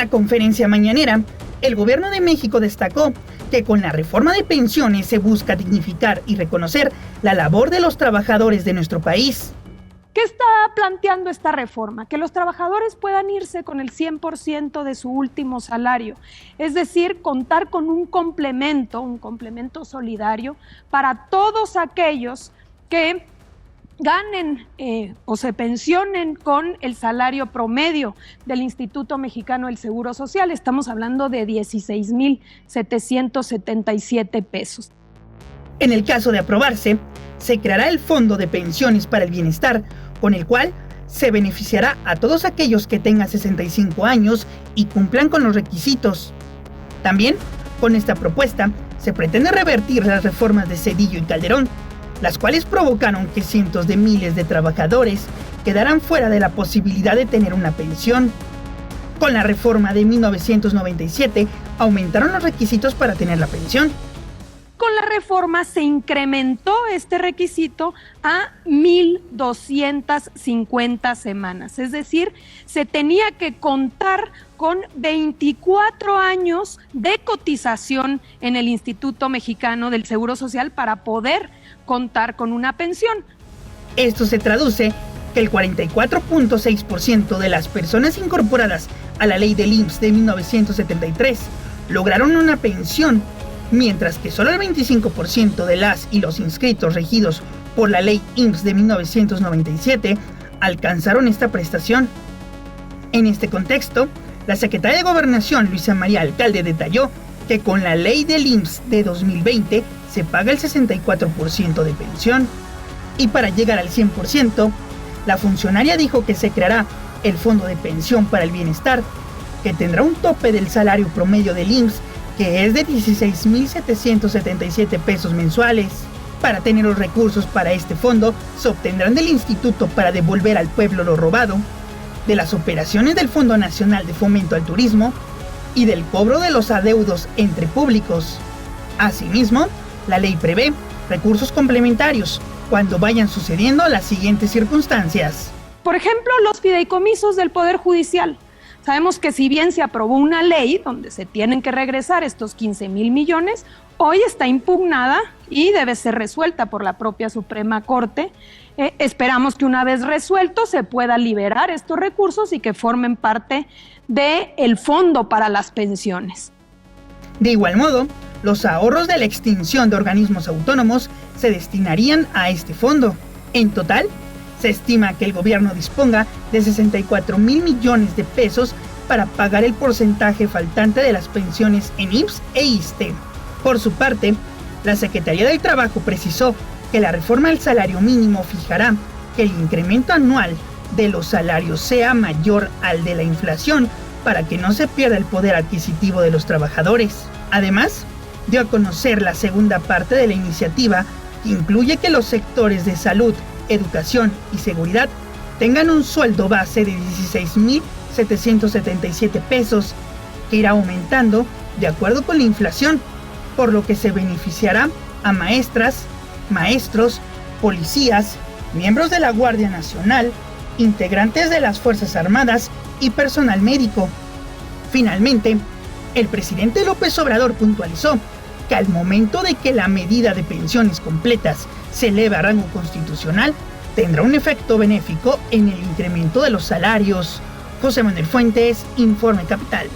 la conferencia mañanera, el gobierno de México destacó que con la reforma de pensiones se busca dignificar y reconocer la labor de los trabajadores de nuestro país. ¿Qué está planteando esta reforma? Que los trabajadores puedan irse con el 100% de su último salario, es decir, contar con un complemento solidario para todos aquellos que ganen o se pensionen con el salario promedio del Instituto Mexicano del Seguro Social. Estamos hablando de 16,777 pesos. En el caso de aprobarse, se creará el Fondo de Pensiones para el Bienestar, con el cual se beneficiará a todos aquellos que tengan 65 años y cumplan con los requisitos. También, con esta propuesta, se pretende revertir las reformas de Zedillo y Calderón, las cuales provocaron que cientos de miles de trabajadores quedaran fuera de la posibilidad de tener una pensión. Con la reforma de 1997, aumentaron los requisitos para tener la pensión. Con la reforma se incrementó este requisito a 1,250 semanas, es decir, se tenía que contar con 24 años de cotización en el Instituto Mexicano del Seguro Social para poder contar con una pensión. Esto se traduce que el 44.6% de las personas incorporadas a la ley del IMSS de 1973 lograron una pensión, mientras que solo el 25% de las y los inscritos regidos por la ley IMSS de 1997 alcanzaron esta prestación. En este contexto, la secretaria de Gobernación, Luisa María Alcalde, detalló que con la ley del IMSS de 2020 se paga el 64% de pensión. Y para llegar al 100%, la funcionaria dijo que se creará el Fondo de Pensión para el Bienestar, que tendrá un tope del salario promedio del IMSS, que es de 16,777 pesos mensuales. Para tener los recursos para este fondo, se obtendrán del Instituto para devolver al pueblo lo robado, de las operaciones del Fondo Nacional de Fomento al Turismo y del cobro de los adeudos entre públicos. Asimismo, la ley prevé recursos complementarios cuando vayan sucediendo las siguientes circunstancias. Por ejemplo, los fideicomisos del Poder Judicial. Sabemos que si bien se aprobó una ley donde se tienen que regresar estos 15,000 millones, hoy está impugnada y debe ser resuelta por la propia Suprema Corte. Esperamos que una vez resuelto se pueda liberar estos recursos y que formen parte del fondo para las pensiones. De igual modo, los ahorros de la extinción de organismos autónomos se destinarían a este fondo. En total, se estima que el gobierno disponga de 64,000 millones de pesos para pagar el porcentaje faltante de las pensiones en IMSS e ISSSTE. Por su parte, la Secretaría del Trabajo precisó que la reforma del salario mínimo fijará que el incremento anual de los salarios sea mayor al de la inflación para que no se pierda el poder adquisitivo de los trabajadores. Además, dio a conocer la segunda parte de la iniciativa, que incluye que los sectores de salud, educación y seguridad tengan un sueldo base de 16,777 pesos, que irá aumentando de acuerdo con la inflación, por lo que se beneficiará a maestras, maestros, policías, miembros de la Guardia Nacional, integrantes de las Fuerzas Armadas y personal médico. Finalmente, el presidente López Obrador puntualizó que al momento de que la medida de pensiones completas se eleve a rango constitucional, tendrá un efecto benéfico en el incremento de los salarios. José Manuel Fuentes, Informe Capital.